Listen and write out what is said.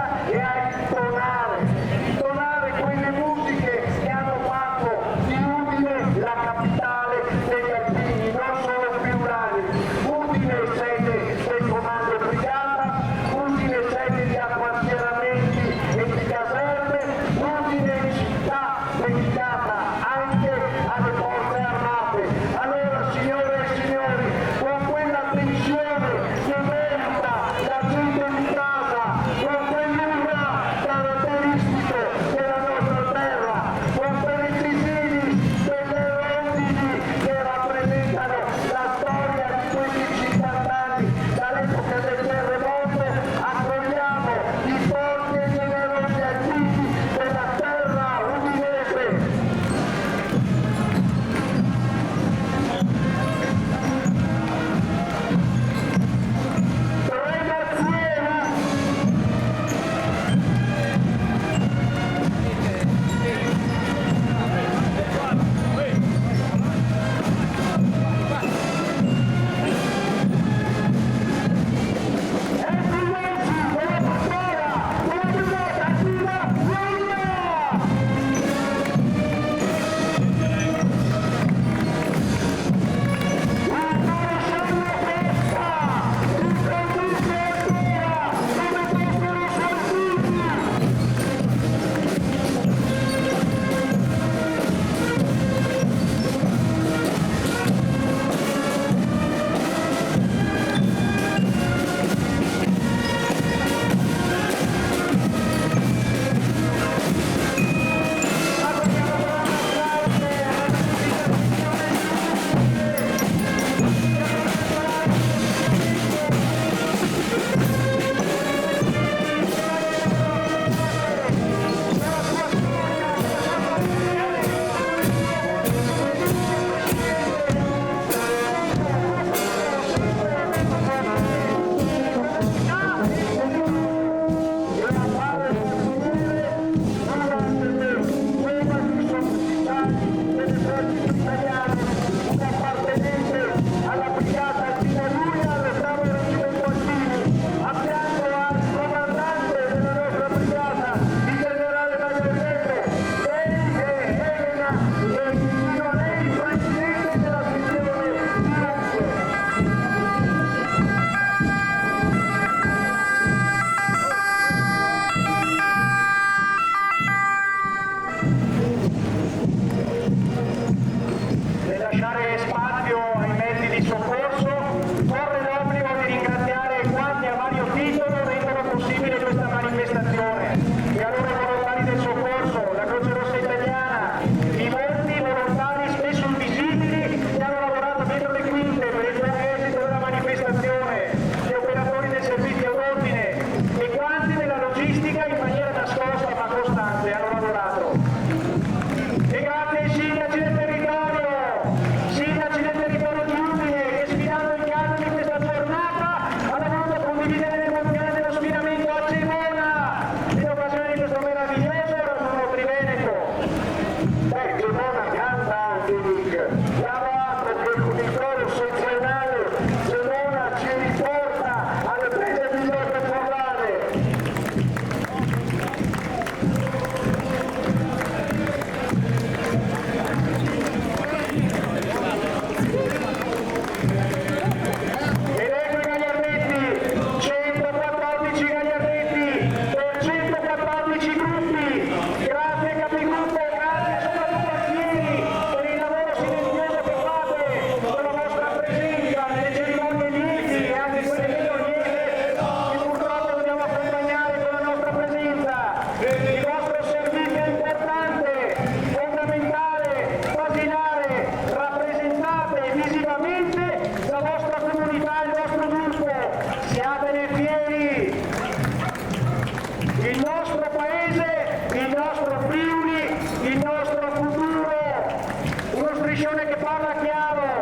musica e a intonare quelle musiche che hanno fatto di Udine la capitale degli alpini, non solo friulani. Udine è sede del comando brigata, Udine è sede di acquartieramenti e di caserme, Udine è città dedicata anche alle forze armate. Allora, signore e signori, con quella tensione che merita la gente di casa, con quell'urla caratteristico della nostra terra, con quelle crisi, quelle rondini che rappresentano la storia di questi 50 anni dall'epoca del terremoto, accogliamo i forti e generosi aiuti della terra udinese. Per lasciare spazio ai mezzi di soccorso, corre l'obbligo di ringraziare quanti a vario titolo rendono possibile questa manifestazione. E allora i volontari del soccorso, la Croce Rossa Italiana, i molti volontari spesso invisibili che hanno lavorato dietro le quinte per il buon esito della manifestazione, gli operatori del servizio d'ordine e quanti nella logistica in maniera nascosta ma costante hanno lavorato. E grazie ai sindaci del territorio di Udine che sfidando il caldo di questa giornata hanno voluto condividere l'emozione dello sfidamento a Cemona in occasione di questo meraviglioso raduno triveneto. Cemona canta anche Nick, lavato che l'uditorio sezionale Cemona ci riporta alle prese di lotte formale. Ed ecco i Gagliardetti, 114 Gagliardetti per 114 gruppi. Grazie Capigruppo, grazie soprattutto a Chieri per il lavoro silenzioso che fate con la vostra presenza nelle cerimonie lieti e anche quelle meno liete che purtroppo dobbiamo accompagnare con la nostra presenza. Il vostro servizio è importante, fondamentale, basilare, rappresentate visivamente la vostra comunità, il vostro gruppo. Siatene fieri! Il nostro paese, il nostro Friuli, il nostro futuro. Uno striscione che parla chiaro.